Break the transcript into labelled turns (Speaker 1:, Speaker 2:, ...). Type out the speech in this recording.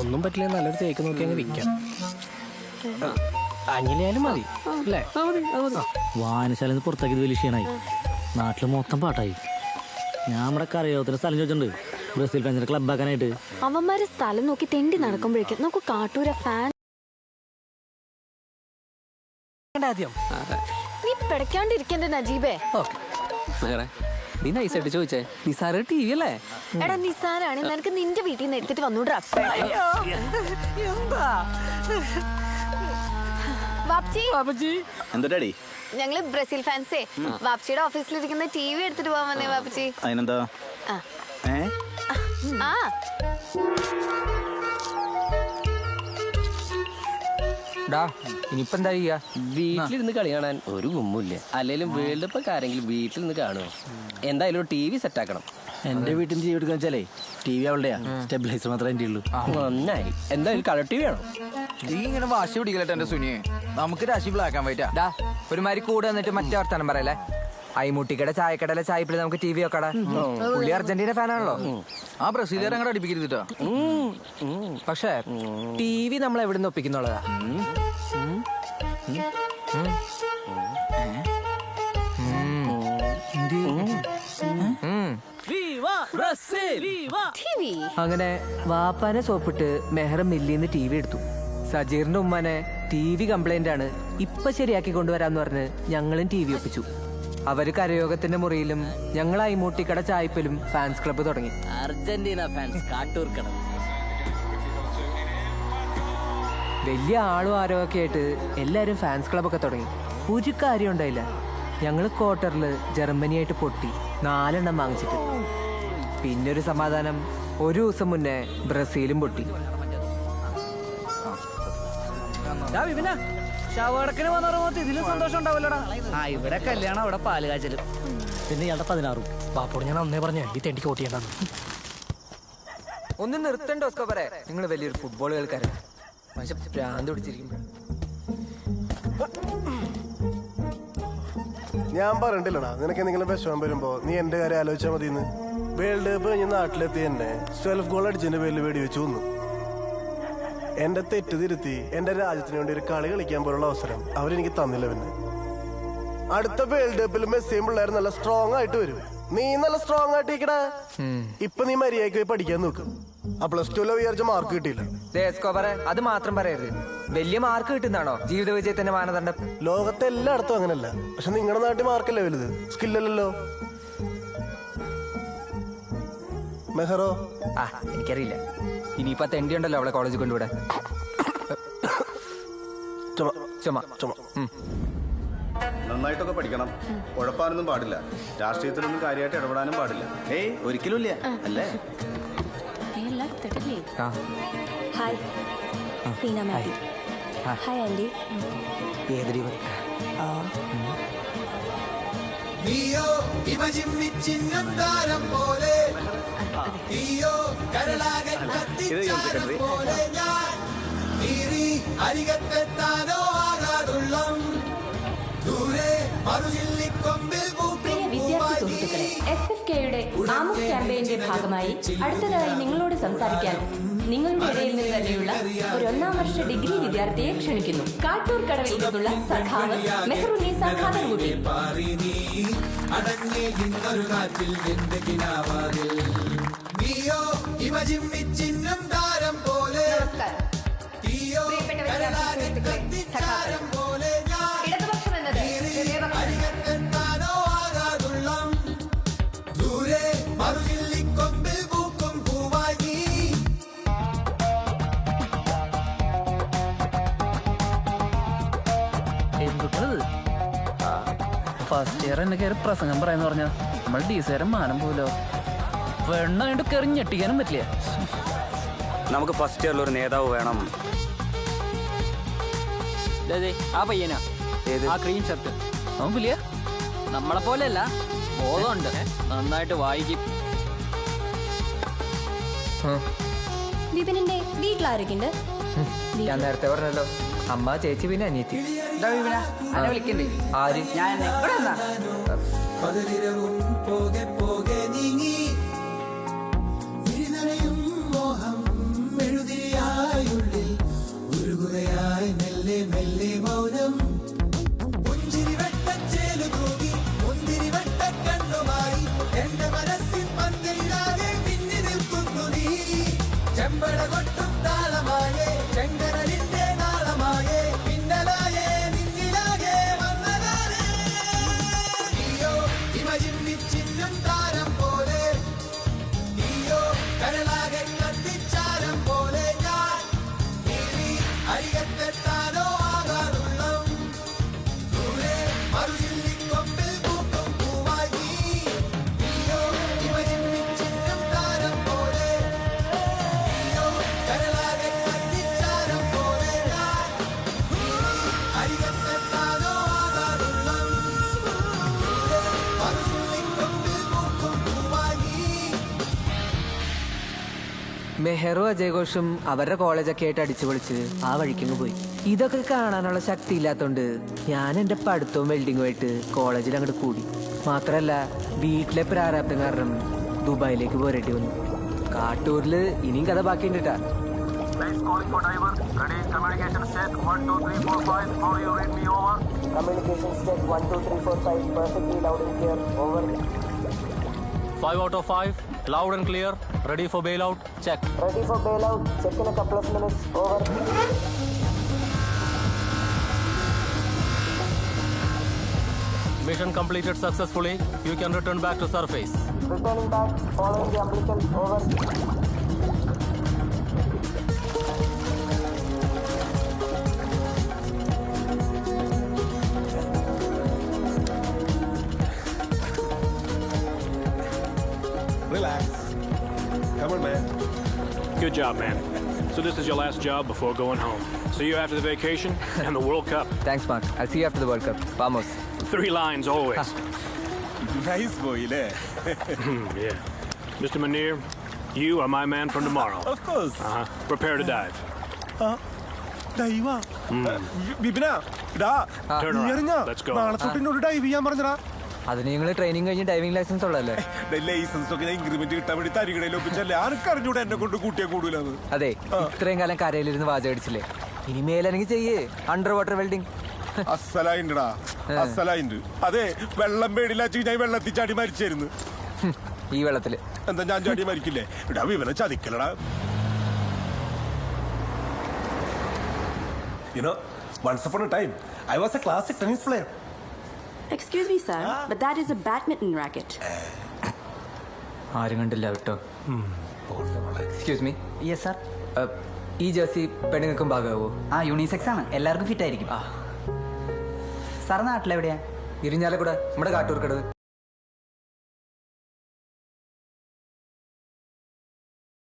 Speaker 1: ഒന്നും പറ്റില്ല, നല്ലൊരു തേക്ക് നോക്കി അങ്ങ് വിൽക്കാം. അഞ്ഞിലായാലും മതി അല്ലേ?
Speaker 2: വായനശാല പുറത്താക്കിയത് വലിയ ക്ഷീണായി. നാട്ടിൽ മൊത്തം പാട്ടായി. ഞാൻ നമ്മുടെ കരയോത്തിന് സ്ഥലം ചോദിച്ചിട്ടുണ്ട് ബ്രസീൽ ഫാൻസിന്റെ ക്ലബാക്കാനായിട്ട്.
Speaker 3: അവന്മാര് സ്ഥലം നോക്കി തെണ്ടി നടക്കുമ്പോഴേക്കും നമുക്ക് കാട്ടൂര ഫാൻ. നീ പിടയ്ക്കാണ്ടിരിക്കണ്ടേ നജീബേ?
Speaker 4: നീ നൈസായിട്ട് ചോദിച്ചേ. നിസാറ് ടി വി അല്ലേ?
Speaker 3: എടാ നിസാരാണ്, നിനക്ക് നിന്റെ വീട്ടിൽ നിന്ന് എടുത്തിട്ട് വന്നൂടാ.
Speaker 5: എന്തോടാടി?
Speaker 3: ഞങ്ങള് ബ്രസീൽ ഫാൻസേ വാപ്ചിയുടെ ഓഫീസിലിരിക്കുന്ന ടി വി എടുത്തിട്ട് പോവാൻ വന്നേ വാപ്പച്ചി.
Speaker 5: അതിനെന്താ?
Speaker 4: ഇനിയിപ്പോ എന്താ ചെയ്യാ? വീട്ടിലിരുന്ന് കളി കാണാൻ ഒരു ഗുമ്മില്ല. അല്ലെങ്കിലും വേൾഡ് കപ്പ് ആരെങ്കിലും വീട്ടിലിരുന്ന് കാണുമോ? എന്തായാലും ടി വി സെറ്റ് ആക്കണം.
Speaker 5: എന്റെ വീട്ടിൽ നിന്ന് എടുക്കാൻ വെച്ചാലേ ടി വി അവളുടെയാ, സ്റ്റെബിലൈസർ മാത്രമേ എൻ്റെ ഉള്ളൂ.
Speaker 4: നന്നായി. എന്തായാലും കളർ ടി വി ആണോ?
Speaker 6: നീ ഇങ്ങനെ വാശി പിടിക്കലട്ടെ എന്റെ സുനിയെ. നമുക്ക് രാശി ബ്ലാക്ക് ആൻഡ് വൈറ്റാ. ഒരുമാതിരി കൂടെ വന്നിട്ട് മറ്റേ വർത്താനം പറയല്ലേ. അയ്മുട്ടിക്കടെ ചായക്കടയിലെ ചായപ്പിൽ നമുക്ക് ടി വി വെക്കടാ. പുള്ളി അർജന്റീന ഫാനാണല്ലോ.
Speaker 5: ആ ബ്രസീലുകാരെ അങ്ങോട്ട് അടിപ്പിക്കരുതിട്ടാ.
Speaker 6: പക്ഷേ ടി വി നമ്മൾ എവിടെ നിന്ന് ഒപ്പിക്കുന്നുള്ളതാ. അങ്ങനെ വാപ്പാനെ സോപ്പിട്ട് മെഹ്റം മില്ലിന്ന് ടി വി എടുത്തു. സജീറിന്റെ ഉമ്മാനെ ടി വി കംപ്ലൈന്റ് ആണ്, ഇപ്പൊ ശരിയാക്കി കൊണ്ടുവരാന്ന് പറഞ്ഞ് ഞങ്ങളും ടി വി ഒപ്പിച്ചു. അവര് കരയോഗത്തിന്റെ മുറിയിലും ഞങ്ങൾ അയ്മൂട്ടിക്കട ചായ്പലും ഫാൻസ് ക്ലബ്ബ് തുടങ്ങി.
Speaker 2: അർജന്റീന ഫാൻസ് കാട്ടൂർക്കട.
Speaker 6: വലിയ ആളും ആരൊക്കെ ആയിട്ട് എല്ലാരും ഫാൻസ് ക്ലബ്ബൊക്കെ തുടങ്ങി. ഒരു കാര്യം ഉണ്ടായില്ല. ഞങ്ങൾ ക്വാർട്ടറിൽ ജർമ്മനിയായിട്ട് പൊട്ടി 4 എണ്ണം വാങ്ങിച്ചിട്ട്. പിന്നൊരു സമാധാനം, ഒരു ദിവസം മുന്നേ ബ്രസീലും പൊട്ടി.
Speaker 1: ഇതിലും സന്തോഷം ഉണ്ടാവില്ലടാ.
Speaker 2: ഇവിടെ കല്യാണം, അവിടെ പാല് കാച്ചലും, പിന്നെ ഇയാളുടെ 16.
Speaker 1: ബാപ്പോട് ഞാൻ അന്നേ പറഞ്ഞ ഈ തെണ്ടിക്ക് വോട്ട് ചെയ്യണ്ടെന്ന്.
Speaker 6: ഒന്ന് നിർത്തണ്ടോ സ്കോപ്പറെ? നിങ്ങൾ വലിയൊരു ഫുട്ബോൾ കളിക്കാരൻ. പക്ഷെ ഭ്രാന്ത് പിടിച്ചിരിക്കുമ്പോ
Speaker 7: ഞാൻ പറഞ്ഞിട്ടില്ലടാ, നിനക്ക് എന്തെങ്കിലും വിഷമം വരുമ്പോ നീ എന്റെ കാര്യം ആലോചിച്ചാൽ മതിന്ന്. വേൾഡ് കപ്പ് കഴിഞ്ഞ് നാട്ടിലെത്തി എന്നെ 12 ഗോൾ അടിച്ചതിന്റെ പേരിൽ വെടിവെച്ചു വന്നു. എന്റെ തെറ്റ് തിരുത്തി എന്റെ രാജ്യത്തിന് വേണ്ടി ഒരു കളി കളിക്കാൻ പോലുള്ള അവസരം അവരെനിക്ക് തന്നില്ല. പിന്നെ അടുത്ത വേൾഡ് കപ്പിൽ മെസ്സിയും പിള്ളേർ നല്ല സ്ട്രോങ് ആയിട്ട് വരും. നീ നല്ല സ്ട്രോങ് ആയിട്ടിരിക്കടാ. ഇപ്പൊ നീ മര്യാദയ്ക്ക് പോയി പഠിക്കാൻ നോക്കും. ആ +2 വിചാരിച്ച മാർക്ക് കിട്ടിയില്ല.
Speaker 6: അത് മാത്രം പറയരുത്. വലിയ മാർക്ക് കിട്ടുന്നതാണോ ജീവിത വിജയത്തിന്റെ മാനദണ്ഡം?
Speaker 7: ലോകത്തെ എല്ലായിടത്തും അങ്ങനല്ല. പക്ഷെ നിങ്ങളുടെ നാട്ടിൽ മാർക്കല്ലേ വലുത്, സ്കില്ലല്ലോ. മെഹറോ?
Speaker 6: എനിക്കറിയില്ല. ഇനിയിപ്പോ തെണ്ടി ഉണ്ടല്ലോ അവളെ കോളേജിൽ കൊണ്ടുവിടാൻ.
Speaker 5: നന്നായിട്ടൊക്കെ പഠിക്കണം, ഉഴപ്പാനൊന്നും പാടില്ല, രാഷ്ട്രീയത്തിലൊന്നും കാര്യമായിട്ട് ഇടപെടാനും പാടില്ല. ഒരിക്കലും ഇല്ല അല്ലേ?
Speaker 3: ഹായ് സീന മാഡി. Hi aunty.
Speaker 8: നീയോ ഇമജിമ്മിച്ചിന്നം താരം പോലെ, നീയോ കരളാകെ കത്തിച്ചാരം പോലെ, ഞാൻ നീറി അരികത്തെത്താനോ ആകാതുള്ളം ദൂരെ മറുചില്ലിക്കൊമ്പിൽ
Speaker 9: SFKയുടെ ആമുഖ ക്യാമ്പയിന്റെ ഭാഗമായി അടുത്തതായി നിങ്ങളോട് സംസാരിക്കാൻ നിങ്ങളുടെ ഇടയിൽ നിന്ന് തന്നെയുള്ള ഒരു 1ാം വർഷ ഡിഗ്രി വിദ്യാർത്ഥിയെ ക്ഷണിക്കുന്നു. കാട്ടൂർ കടവിൽ നിന്നുള്ള സഖാവ് മെഹറുന്നീസ ഖാദർകുട്ടി.
Speaker 8: നീയോ ഇമജിമ്മിച്ചിന്നം താരം പോലെ, നീയോ കരളാകെ കത്തിച്ചാരം പോലെ,
Speaker 9: ഇടതുപക്ഷം എന്നത്
Speaker 8: അരികത്തെത്താനോ ആകാതുള്ളം ദൂരെ മറുചില്ലിക്കൊമ്പിൽ പൂക്കും പൂവായി നീ.
Speaker 4: ഫസ്റ്റ് ഇയർ എന്നെ കയറി പ്രസംഗം പറയാന്ന് പറഞ്ഞാ നമ്മൾ ഡീസേരം മാനം പോലോ. വെണ്ണ കണ്ട് കയറി ഞെട്ടിക്കാനും പറ്റില്ല.
Speaker 5: നമുക്ക് ഫസ്റ്റ് ഇയറിൽ ഒരു നേതാവ് വേണം.
Speaker 4: ആ പയ്യനാ, ആ ക്രീം ഷർട്ട്. അവൻ പുലിയ നമ്മളെ പോലെയല്ല, ബോധമുണ്ട്, നന്നായിട്ട് വായിക്കും.
Speaker 9: വിപിനിന്റെ വീട്ടിലാരൊക്കെയുണ്ട്?
Speaker 6: ഞാൻ നേരത്തെ പറഞ്ഞല്ലോ, അമ്മ, ചേച്ചി, പിന്നെ അനിയത്തി.
Speaker 4: വിളിക്കണ്ടേ?
Speaker 6: ആര്?
Speaker 4: ഞാൻ
Speaker 8: പകലിരവും പോകെ പോകെ നീങ്ങി, വിരിനനയും മോഹം എഴുതിയ ചെമ്പട കൊട്ടും താളമായേ ചെങ്കടലിന്റെ നാളമായേ പിന്നലായേ നിന്നിലാകെ വന്നതാരേ നീയോ ഇമജിന്നിച്ചിന്നും താരം പോലെ നീയോ കരളാകെ കത്തിച്ചാരം പോലെ ഞാൻ നീ അരികത്തെത്താനോ ആകാറുള്ളം ദൂരെ മറുചില്ലിക്കൊമ്പിൽ പൂക്കും പൂവായി നീയോ ഇമജിന്നിച്ചിന്നും താരം പോലെ നീയോ കരളാകെ കത്തിച്ചാരം പോലെ ഞാൻ നീ അരികത്തെത്താനോ ആകാറുള്ളം ദൂരെ മറുചില്ലിക്കൊമ്പിൽ പൂക്കും പൂവായി
Speaker 6: മെഹറും അജയഘോഷും അവരുടെ കോളേജൊക്കെ ആയിട്ട് അടിച്ചു പൊളിച്ച് ആ വഴിക്കങ്ങ് പോയി. ഇതൊക്കെ കാണാനുള്ള ശക്തി ഇല്ലാത്തോണ്ട് ഞാൻ എന്റെ പഠിത്തവും വെൽഡിങ്ങുമായിട്ട് കോളേജിൽ അങ്ങോട്ട് കൂടി. മാത്രല്ല വീട്ടിലെ പ്രാരാബ്ദം കാരണം ദുബായിലേക്ക് പോരേണ്ടി വന്നു. കാട്ടൂരില് ഇനിയും കഥ ബാക്കിയുണ്ട് കേട്ടാ.
Speaker 10: Communication check 1 2 3 4 5 perfectly loud and clear. Over.
Speaker 1: 5 out of 5. Loud and clear. Ready for bailout. Check.
Speaker 10: Ready for bailout. Check in a couple of minutes. Over.
Speaker 1: Mission completed successfully. You can return back to surface.
Speaker 10: Returning back. Following the umbilical. Over.
Speaker 7: Relax. Come on, man.
Speaker 11: Good job, man. So this is your last job before going home. See you after the vacation and the World Cup.
Speaker 6: Thanks Mark. I see you after the world cup. വാമോസ്.
Speaker 11: 3 lines always.
Speaker 7: Nice boy, le.
Speaker 11: Yeah. Mr. Munir, you are my man from tomorrow.
Speaker 7: Of course.
Speaker 11: Prepare to dive.
Speaker 7: ഡൈവ Vipina ഡാ
Speaker 11: Turn
Speaker 7: നീ
Speaker 11: around.
Speaker 7: അറിഞ്ഞാ
Speaker 11: Let's go.
Speaker 7: നാളെ തൊട്ടിനോട് dive ചെയ്യാൻ പറഞ്ഞടാ.
Speaker 6: അതിന് നിങ്ങൾ training കഴിഞ്ഞ് diving licence ഉള്ളതല്ലേ?
Speaker 7: ലൈസൻസ് ഒക്കെ ഞാൻ ഇൻക്രിമെന്റ് കിട്ടാൻ വേണ്ടി തരികടയിൽ ഒപ്പിച്ചല്ലേ ആർക്ക് അറിഞ്ഞൂടെ എന്നെ കൊണ്ട് കൂട്ടിയാ കൂടൂലെന്ന്.
Speaker 6: അതെ, ഇത്രയും കാലം കരയിലിരുന്ന് വാചകടിച്ചില്ലേ, ഇനി മേലനെങ്കിൽ ചെയ്യേ അണ്ടർ വാട്ടർ വെൽഡിംഗ്.
Speaker 7: അസലായിണ്ടാ അസലായിണ്ട്. അതെ, വെള്ളം പേടില്ല ഞാൻ വെള്ളത്തിൽ ചാടി മരിച്ചായിരുന്നു.
Speaker 6: ഈ വെള്ളത്തില്
Speaker 7: എന്താ ഞാൻ ചാടി മരിക്കില്ലേ? ഇടാ വിവനെ ചതിക്കലടാ. You know, once upon a time, I was a classic tennis player.
Speaker 9: Excuse me, sir, but that is a badminton racket.
Speaker 6: ആരും കണ്ടില്ല കേട്ടോ. Excuse me.
Speaker 1: Yes sir.
Speaker 6: ഈ ജേഴ്സി പെണ്ണുങ്ങൾക്കും ഭാഗമാവോ?
Speaker 1: യൂണിസെക്സ് ആണ്, എല്ലാവർക്കും ഫിറ്റ് ആയിരിക്കും. സാർ നാട്ടിലെവിടെയാ?
Speaker 6: ഇരിഞ്ഞാലക്കുട, നമ്മുടെ കാട്ടൂർക്കടവ്.